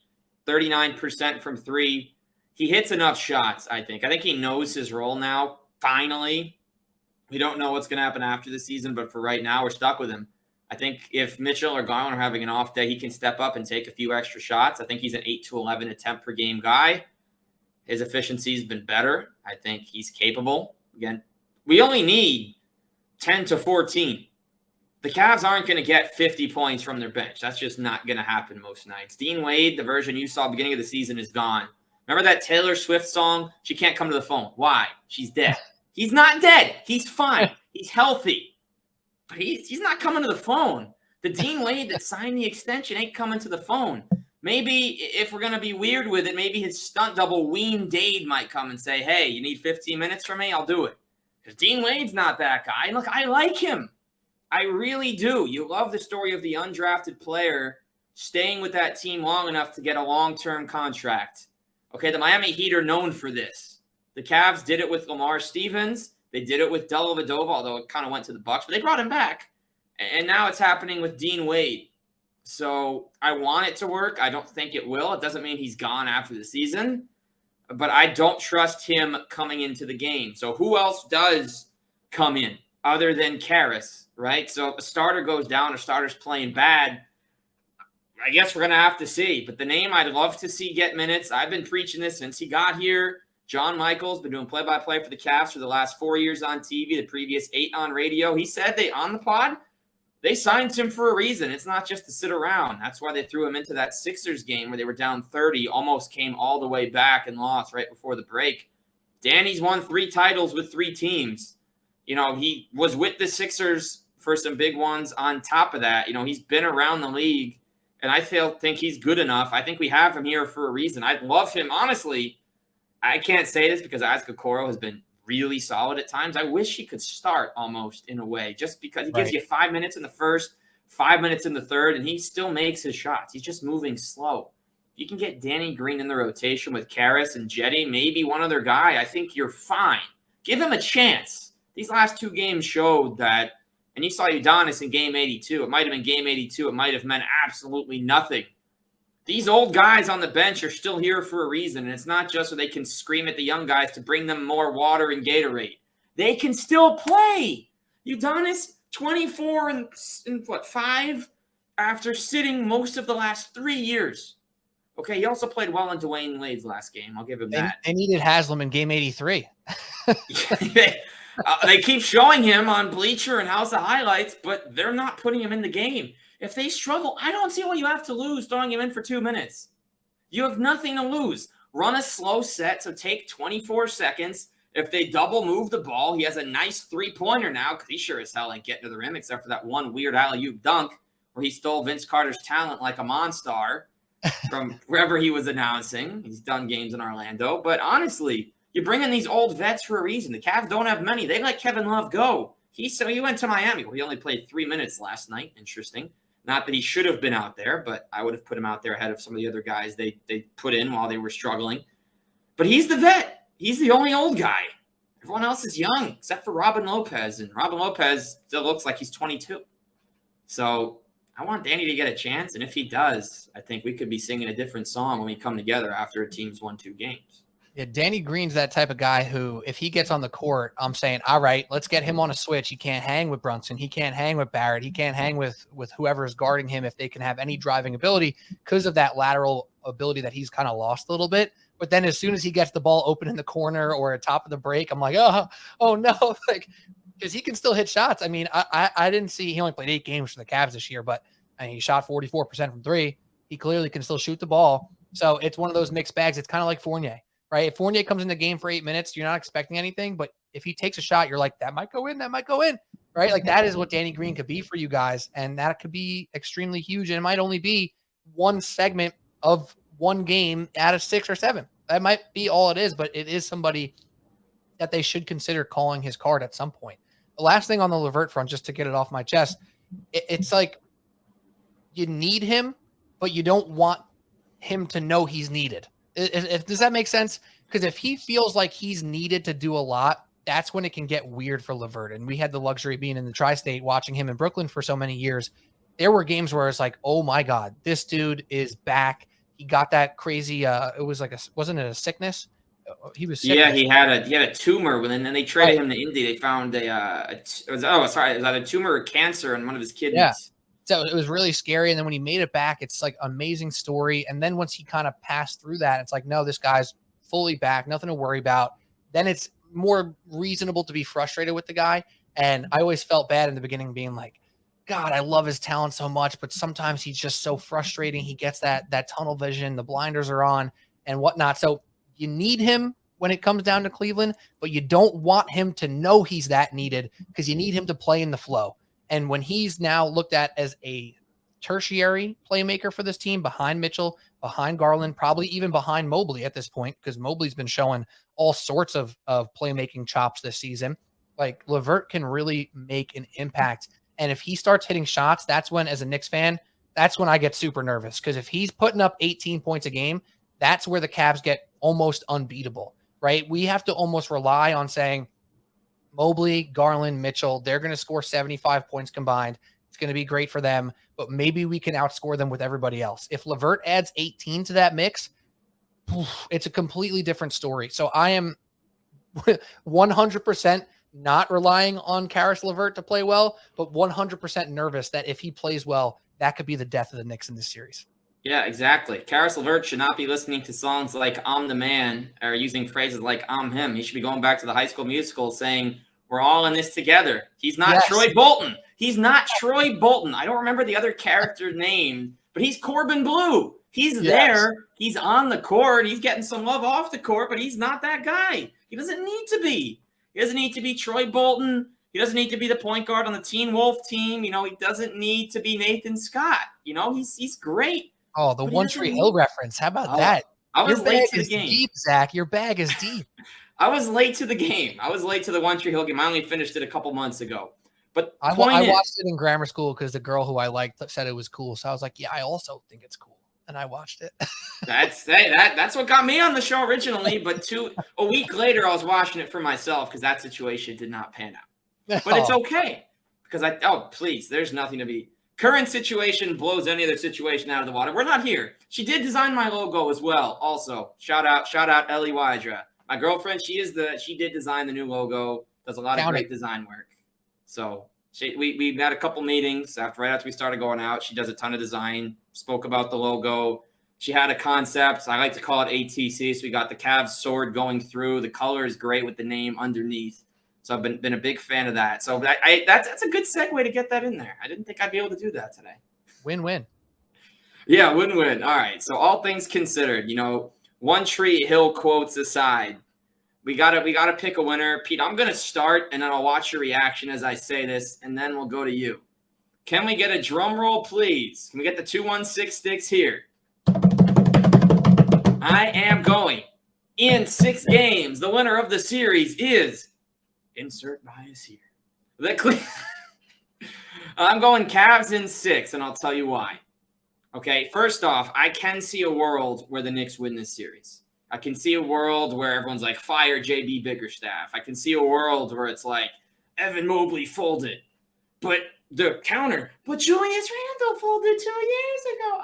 39% from 3. He hits enough shots, I think. I think he knows his role now. Finally, we don't know what's going to happen after the season, but for right now, we're stuck with him. I think if Mitchell or Garland are having an off day, he can step up and take a few extra shots. I think he's an 8 to 11 attempt per game guy. His efficiency has been better. I think he's capable. Again, we only need 10 to 14. The Cavs aren't going to get 50 points from their bench. That's just not going to happen most nights. Dean Wade, the version you saw beginning of the season, is gone. Remember that Taylor Swift song? She can't come to the phone. Why? She's dead. He's not dead. He's fine. He's healthy. But he's not coming to the phone. The Dean Wade that signed the extension ain't coming to the phone. Maybe if we're going to be weird with it, maybe his stunt double Ween Dade might come and say, hey, you need 15 minutes from me? I'll do it. Because Dean Wade's not that guy. Look, I like him. I really do. You love the story of the undrafted player staying with that team long enough to get a long-term contract. Okay, the Miami Heat are known for this. The Cavs did it with Lamar Stevens. They did it with Dellavedova, although it kind of went to the Bucks, but they brought him back. And now it's happening with Dean Wade. So I want it to work. I don't think it will. It doesn't mean he's gone after the season, but I don't trust him coming into the game. So who else does come in other than Caris, right? So if a starter goes down or starter's playing bad, I guess we're going to have to see. But the name I'd love to see get minutes. I've been preaching this since he got here. John Michael's been doing play-by-play for the Cavs for the last 4 years on TV, the previous 8 on radio. He said on the pod, they signed him for a reason. It's not just to sit around. That's why they threw him into that Sixers game where they were down 30, almost came all the way back and lost right before the break. Danny's won 3 titles with 3 teams. He was with the Sixers for some big ones on top of that. He's been around the league, and I think he's good enough. I think we have him here for a reason. I'd love him. Honestly, I can't say this because Isaac Okoro has been really solid at times. I wish he could start almost in a way, just because he gives you 5 minutes in the first, 5 minutes in the third, and he still makes his shots. He's just moving slow. If you can get Danny Green in the rotation with Caris and Jetty, maybe one other guy, I think you're fine. Give him a chance. These last 2 games showed that, and you saw Udonis in game 82. It might have been game 82. It might have meant absolutely nothing. These old guys on the bench are still here for a reason, and it's not just so they can scream at the young guys to bring them more water and Gatorade. They can still play. Udonis, 24 and 5 after sitting most of the last 3 years. Okay, he also played well in Dwayne Wade's last game. I'll give him that. They needed Haslam in game 83. They keep showing him on Bleacher and House of Highlights, but they're not putting him in the game. If they struggle, I don't see what you have to lose throwing him in for 2 minutes. You have nothing to lose. Run a slow set, so take 24 seconds. If they double move the ball, he has a nice 3-pointer now because he sure as hell ain't getting to the rim except for that one weird alley-oop dunk where he stole Vince Carter's talent like a Monstar from wherever he was announcing. He's done games in Orlando. But honestly, you bring in these old vets for a reason. The Cavs don't have many. They let Kevin Love go. He went to Miami where he only played 3 minutes last night. Interesting. Not that he should have been out there, but I would have put him out there ahead of some of the other guys they put in while they were struggling. But he's the vet. He's the only old guy. Everyone else is young, except for Robin Lopez. And Robin Lopez still looks like he's 22. So I want Danny to get a chance. And if he does, I think we could be singing a different song when we come together after a team's won 2 games. Yeah, Danny Green's that type of guy who, if he gets on the court, I'm saying, all right, let's get him on a switch. He can't hang with Brunson. He can't hang with Barrett. He can't hang with whoever is guarding him if they can have any driving ability because of that lateral ability that he's kind of lost a little bit. But then as soon as he gets the ball open in the corner or at top of the break, I'm like, oh no, because he can still hit shots. I mean, I didn't see, he only played 8 games for the Cavs this year, but he shot 44% from 3. He clearly can still shoot the ball. So it's one of those mixed bags. It's kind of like Fournier. Right? If Fournier comes in the game for 8 minutes, you're not expecting anything. But if he takes a shot, you're like, that might go in, right? Like that is what Danny Green could be for you guys. And that could be extremely huge. And it might only be one segment of one game out of 6 or 7. That might be all it is, but it is somebody that they should consider calling his card at some point. The last thing on the LaVert front, just to get it off my chest, it's like you need him, but you don't want him to know he's needed. Does that make sense? Because if he feels like he's needed to do a lot, that's when it can get weird for LaVert. And we had the luxury of being in the tri-state, watching him in Brooklyn for so many years. There were games where it's like, oh my God, this dude is back. He got that crazy. It was like wasn't it a sickness? He was sick. Yeah, he had a tumor, and then they traded him to Indy. They found it was either a tumor or cancer in one of his kidneys. Yeah. So it was really scary. And then when he made it back, it's like amazing story. And then once he kind of passed through that, it's like, no, this guy's fully back, nothing to worry about. Then it's more reasonable to be frustrated with the guy. And I always felt bad in the beginning being like, God, I love his talent so much, but sometimes he's just so frustrating. He gets that tunnel vision, the blinders are on and whatnot. So you need him when it comes down to Cleveland, but you don't want him to know he's that needed because you need him to play in the flow. And when he's now looked at as a tertiary playmaker for this team behind Mitchell, behind Garland, probably even behind Mobley at this point, because Mobley's been showing all sorts of playmaking chops this season, like LaVert can really make an impact. And if he starts hitting shots, that's when, as a Knicks fan, that's when I get super nervous. Because if he's putting up 18 points a game, that's where the Cavs get almost unbeatable, right? We have to almost rely on saying, Mobley, Garland, Mitchell, they're going to score 75 points combined. It's going to be great for them, but maybe we can outscore them with everybody else. If LaVert adds 18 to that mix, it's a completely different story. So I am 100% not relying on Caris LaVert to play well, but 100% nervous that if he plays well, that could be the death of the Knicks in this series. Yeah, exactly. Caris LaVert should not be listening to songs like I'm the Man or using phrases like I'm him. He should be going back to the High School Musical saying, we're all in this together. He's not Troy Bolton. He's not Troy Bolton. I don't remember the other character's name, but he's Corbin Blue. He's there. He's on the court. He's getting some love off the court, but he's not that guy. He doesn't need to be. He doesn't need to be Troy Bolton. He doesn't need to be the point guard on the Teen Wolf team. He doesn't need to be Nathan Scott. He's great. Oh, the One Tree Hill reference. How about that? I was late to the game. Deep, Zach. Your bag is deep. I was late to the game. I was late to the One Tree Hill game. I only finished it a couple months ago. But I watched it in grammar school because the girl who I liked said it was cool. So I was like, yeah, I also think it's cool. And I watched it. That's what got me on the show originally. But a week later, I was watching it for myself because that situation did not pan out. But it's okay because please, there's nothing to be. Current situation blows any other situation out of the water. We're not here. She did design my logo as well. Also, shout out Ellie Wydra. My girlfriend, she did design the new logo. Does a lot of great design work. So we had a couple meetings right after we started going out. She does a ton of design. Spoke about the logo. She had a concept. I like to call it ATC. So we got the Cavs sword going through. The color is great with the name underneath. So I've been a big fan of that. So that's a good segue to get that in there. I didn't think I'd be able to do that today. Win-win. Yeah, win-win. All right. So all things considered, One Tree Hill quotes aside, we gotta pick a winner. Pete, I'm gonna start, and then I'll watch your reaction as I say this, and then we'll go to you. Can we get a drum roll, please? Can we get the 216 sticks here? I am going in 6 games. The winner of the series is insert bias here. I'm going Cavs in 6, and I'll tell you why. Okay, first off, I can see a world where the Knicks win this series. I can see a world where everyone's like, fire JB Bickerstaff. I can see a world where it's like, Evan Mobley folded. But the counter, but Julius Randle folded 2 years ago.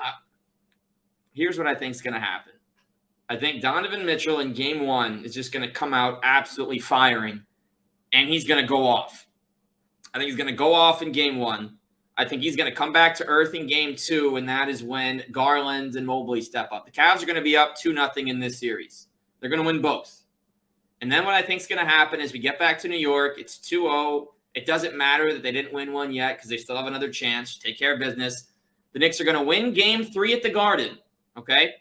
Here's what I think is going to happen. I think Donovan Mitchell in game 1 is just going to come out absolutely firing, and he's going to go off. I think he's going to go off in game 1. I think he's going to come back to earth in game 2, and that is when Garland and Mobley step up. The Cavs are going to be up 2-0 in this series. They're going to win both. And then what I think is going to happen is we get back to New York. It's 2-0. It doesn't matter that they didn't win one yet because they still have another chance to take care of business. The Knicks are going to win game 3 at the Garden, okay?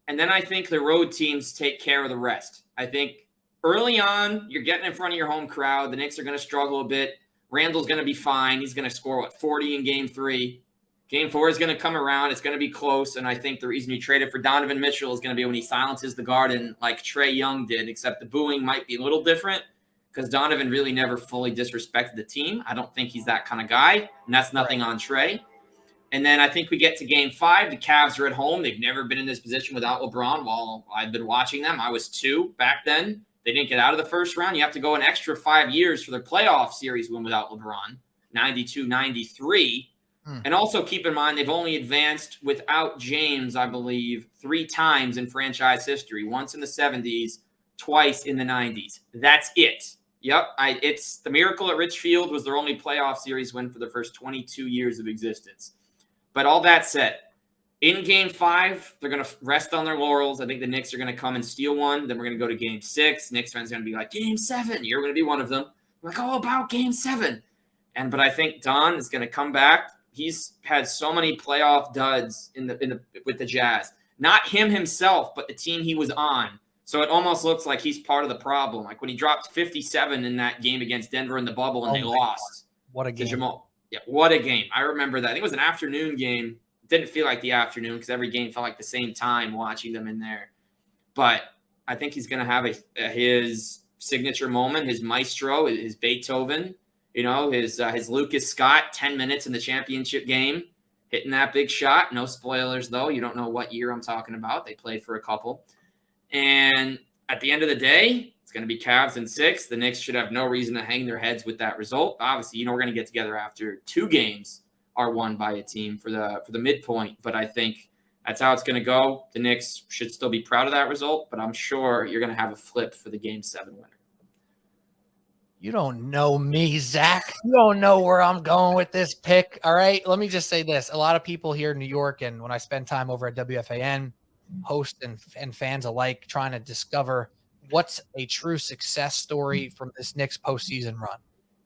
And then I think the road teams take care of the rest. I think early on, you're getting in front of your home crowd. The Knicks are going to struggle a bit. Randall's going to be fine. He's going to score, 40 in game 3. Game 4 is going to come around. It's going to be close, and I think the reason you traded for Donovan Mitchell is going to be when he silences the Garden like Trae Young did, except the booing might be a little different because Donovan really never fully disrespected the team. I don't think he's that kind of guy, and that's nothing on Trae. And then I think we get to game 5. The Cavs are at home. They've never been in this position without LeBron. While I've been watching them, I was 2 back then. They didn't get out of the first round. You have to go an extra 5 years for their playoff series win without LeBron, 92-93. And also keep in mind, they've only advanced without James, I believe, 3 times in franchise history. Once in the 70s, twice in the 90s. That's it. Yep. It's the Miracle at Richfield was their only playoff series win for the first 22 years of existence. But all that said, in game 5, they're going to rest on their laurels. I think the Knicks are going to come and steal one. Then we're going to go to game 6. Knicks fans are going to be like, game 7. You're going to be one of them. I'm like, oh, about game 7. But I think Don is going to come back. He's had so many playoff duds with the Jazz. Not him himself, but the team he was on. So it almost looks like he's part of the problem. Like when he dropped 57 in that game against Denver in the bubble and they lost. What a game. Jamal. Yeah, what a game. I remember that. I think it was an afternoon game. Didn't feel like the afternoon because every game felt like the same time watching them in there. But I think he's going to have his signature moment, his maestro, his Beethoven, his Lucas Scott, 10 minutes in the championship game, hitting that big shot. No spoilers, though. You don't know what year I'm talking about. They played for a couple. And at the end of the day, it's going to be Cavs in 6. The Knicks should have no reason to hang their heads with that result. Obviously, we're going to get together after 2 games are won by a team for the midpoint. But I think that's how it's going to go. The Knicks should still be proud of that result, but I'm sure you're going to have a flip for the Game 7 winner. You don't know me, Zach. You don't know where I'm going with this pick. All right. Let me just say this. A lot of people here in New York, and when I spend time over at WFAN, hosts and fans alike, trying to discover what's a true success story from this Knicks postseason run.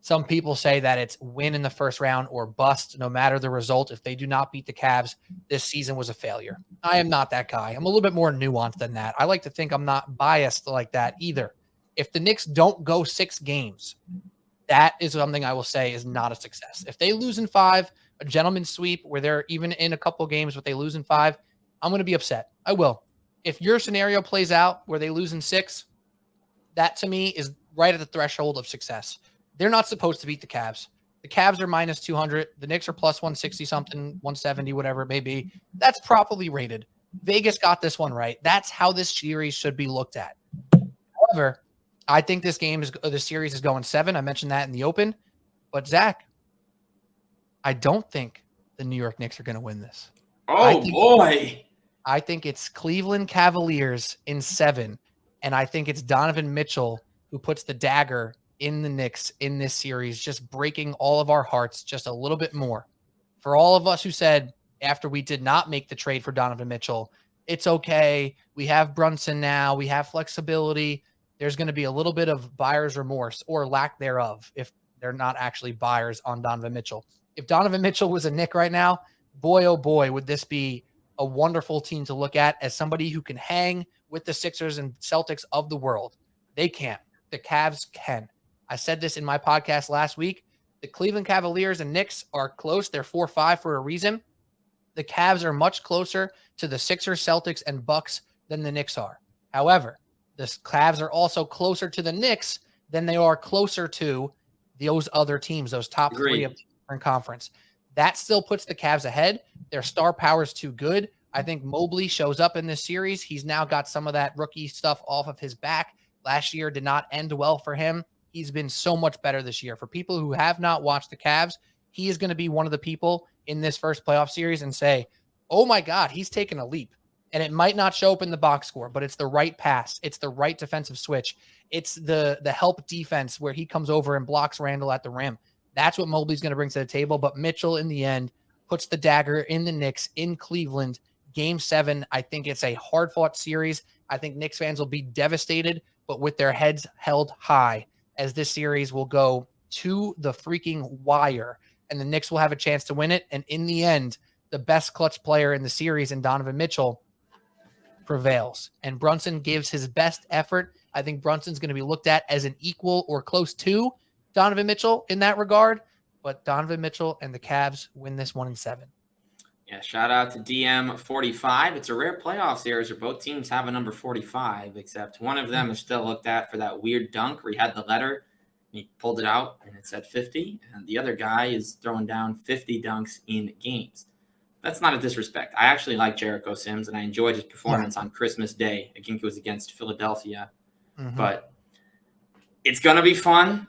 Some people say that it's win in the first round or bust, no matter the result. If they do not beat the Cavs, this season was a failure. I am not that guy. I'm a little bit more nuanced than that. I like to think I'm not biased like that either. If the Knicks don't go 6 games, that is something I will say is not a success. If they lose in 5, a gentleman's sweep where they're even in a couple games, but they lose in 5, I'm going to be upset. I will. If your scenario plays out where they lose in 6, that to me is right at the threshold of success. They're not supposed to beat the Cavs. The Cavs are minus 200. The Knicks are plus 160 something, 170, whatever it may be. That's properly rated. Vegas got this one right. That's how this series should be looked at. However, I think this series is going 7. I mentioned that in the open. But, Zach, I don't think the New York Knicks are going to win this. Boy. I think it's Cleveland Cavaliers in 7. And I think it's Donovan Mitchell who puts the dagger in the Knicks in this series, just breaking all of our hearts just a little bit more. For all of us who said after we did not make the trade for Donovan Mitchell, it's okay. We have Brunson now. We have flexibility. There's going to be a little bit of buyer's remorse or lack thereof if they're not actually buyers on Donovan Mitchell. If Donovan Mitchell was a Knick right now, boy, oh boy, would this be a wonderful team to look at as somebody who can hang with the Sixers and Celtics of the world. They can't. The Cavs can. I said this in my podcast last week. The Cleveland Cavaliers and Knicks are close. They're 4-5 for a reason. The Cavs are much closer to the Sixers, Celtics, and Bucks than the Knicks are. However, the Cavs are also closer to the Knicks than they are closer to those other teams, those top 3 of the different conference. That still puts the Cavs ahead. Their star power is too good. I think Mobley shows up in this series. He's now got some of that rookie stuff off of his back. Last year did not end well for him. He's been so much better this year. For people who have not watched the Cavs, he is going to be one of the people in this first playoff series and say, oh my God, he's taken a leap. And it might not show up in the box score, but it's the right pass. It's the right defensive switch. It's the help defense where he comes over and blocks Randle at the rim. That's what Mobley's going to bring to the table. But Mitchell, in the end, puts the dagger in the Knicks in Cleveland. Game 7, I think it's a hard-fought series. I think Knicks fans will be devastated, but with their heads held high, as this series will go to the freaking wire, and the Knicks will have a chance to win it. And in the end, the best clutch player in the series, in Donovan Mitchell, prevails. And Brunson gives his best effort. I think Brunson's going to be looked at as an equal or close to Donovan Mitchell in that regard. But Donovan Mitchell and the Cavs win this one in 7. Yeah, shout out to DM45. It's a rare playoff series where both teams have a number 45, except one of them is still looked at for that weird dunk where he had the letter and he pulled it out and it said 50. And the other guy is throwing down 50 dunks in games. That's not a disrespect. I actually like Jericho Sims, and I enjoyed his performance on Christmas Day. I think it was against Philadelphia. Mm-hmm. But it's going to be fun.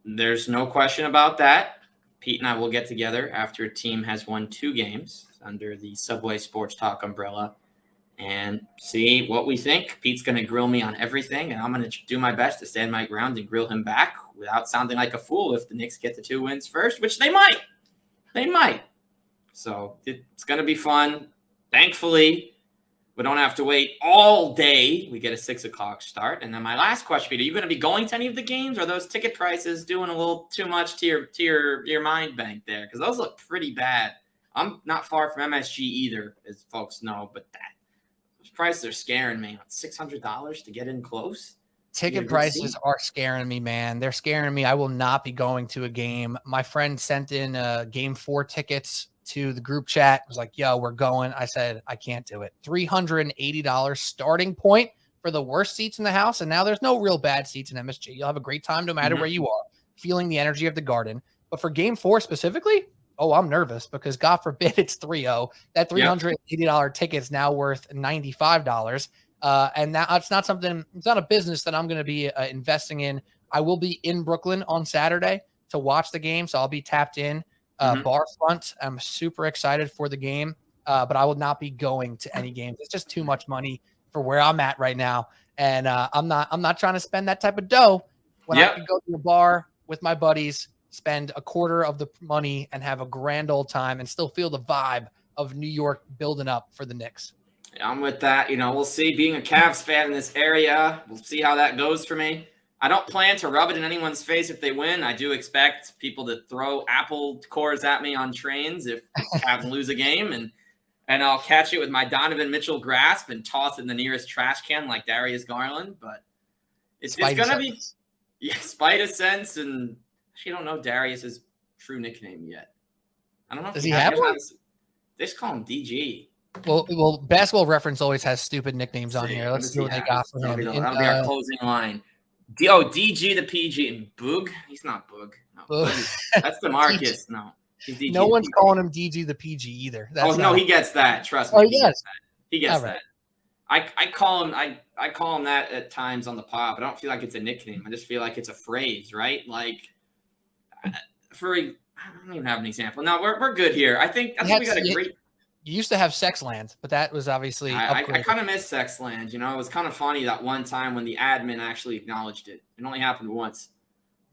There's no question about that. Pete and I will get together after a team has won 2 games under the Subway Sports Talk umbrella and see what we think. Pete's going to grill me on everything, and I'm going to do my best to stand my ground and grill him back without sounding like a fool if the Knicks get the 2 wins first, which they might. They might. So it's going to be fun. Thankfully, we don't have to wait all day. We get a 6 o'clock start. And then my last question, Peter, are you going to be going to any of the games? Or are those ticket prices doing a little too much to your mind bank there? Because those look pretty bad. I'm not far from MSG either, as folks know, but those prices are scaring me. $600 to get in close? Ticket prices are scaring me, man. They're scaring me. I will not be going to a game. My friend sent in game 4 tickets to the group chat. It was like, yo, we're going. I said, I can't do it. $380 starting point for the worst seats in the house. And now there's no real bad seats in MSG. You'll have a great time no matter where you are, feeling the energy of the Garden. But for game 4 specifically, I'm nervous because God forbid it's 3-0. That $380 ticket is now worth $95. And that's not something, it's not a business that I'm going to be investing in. I will be in Brooklyn on Saturday to watch the game. So I'll be tapped in. Bar front. I'm super excited for the game, but I will not be going to any games. It's just too much money for where I'm at right now, and I'm not trying to spend that type of dough when I could go to a bar with my buddies, spend a quarter of the money and have a grand old time and still feel the vibe of New York building up for the Knicks. I'm with that. We'll see. Being a Cavs fan in this area, we'll see how that goes for me. I don't plan to rub it in anyone's face if they win. I do expect people to throw apple cores at me on trains if Cavs lose a game, and I'll catch it with my Donovan Mitchell grasp and toss it in the nearest trash can like Darius Garland. But it's going to be Spider Sense, and actually I don't know Darius's true nickname yet. I don't know if Does he have one? They just call him DG. Well, Basketball Reference always has stupid nicknames on here. Let's see what they got for him. That'll be our closing line. DG the PG and Boog. He's not Boog. No, Boog. That's DeMarcus. No, he's DG. No one's calling him DG the PG either. He gets that. Trust me. He gets that. He gets that. I call him that at times on the pod. But I don't feel like it's a nickname. I just feel like it's a phrase, right? Like I don't even have an example. No, we're good here. I think we got a great. You used to have Sexland, but that was obviously I kind of miss Sexland. It was kind of funny that one time when the admin actually acknowledged it. It only happened once.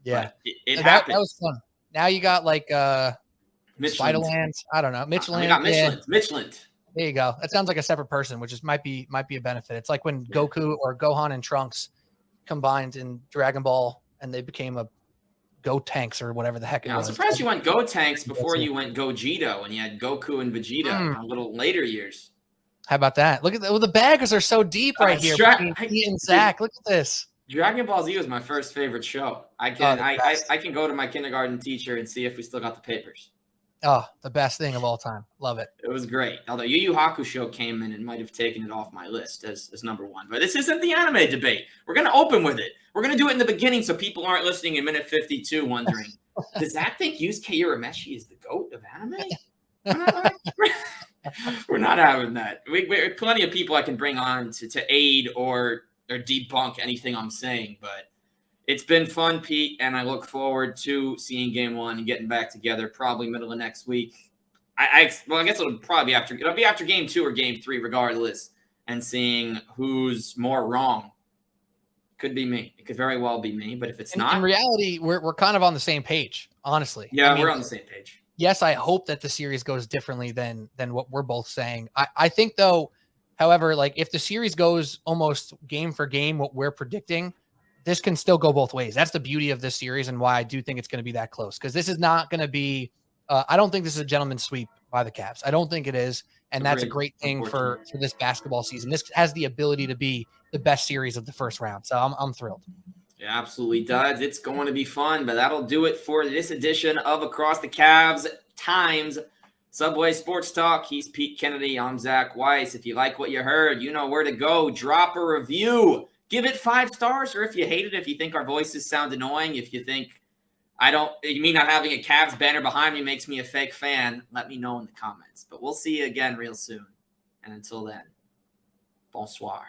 Yeah, it happened. That was fun. Now you got like Spiderland. I don't know. Mitchland. You got Mitchland. There you go. That sounds like a separate person, which might be a benefit. It's like when Goku or Gohan and Trunks combined in Dragon Ball and they became a Go Tanks or whatever the heck it was. I'm surprised you went Go Tanks before you went Gogito and you had Goku and Vegeta a little later years. How about that? Look at the baggers are so deep right here. Pete and Zach, look at this. Dragon Ball Z was my first favorite show. I can go to my kindergarten teacher and see if we still got the papers. Oh, the best thing of all time. Love it. It was great. Although Yu Yu Hakusho came in and might have taken it off my list as number one. But this isn't the anime debate. We're going to open with it. We're going to do it in the beginning so people aren't listening in minute 52 wondering, does Zach think Yusuke Urameshi is the GOAT of anime? We're not having that. We're plenty of people I can bring on to aid or debunk anything I'm saying. But it's been fun, Pete, and I look forward to seeing game one and getting back together probably middle of next week. I guess it'll be after game two or game three, regardless, and seeing who's more wrong. Could be me. It could very well be me, but if it's not, in reality, we're kind of on the same page, honestly. Yeah, we're on the same page. Yes, I hope that the series goes differently than what we're both saying. I think though, however, like if the series goes almost game for game, what we're predicting, this can still go both ways. That's the beauty of this series and why I do think it's going to be that close. Because this is not going to be I don't think this is a gentleman's sweep by the Cavs. I don't think it is. And that's a great thing for this basketball season. This has the ability to be the best series of the first round. So I'm thrilled. It absolutely does. It's going to be fun, but that'll do it for this edition of Across the Cavs Times Subway Sports Talk. He's Pete Kennedy. I'm Zach Weiss. If you like what you heard, you know where to go. Drop a review. Give it 5 stars, or if you hate it, if you think our voices sound annoying, if you think me not having a Cavs banner behind me makes me a fake fan, let me know in the comments. But we'll see you again real soon. And until then, bonsoir.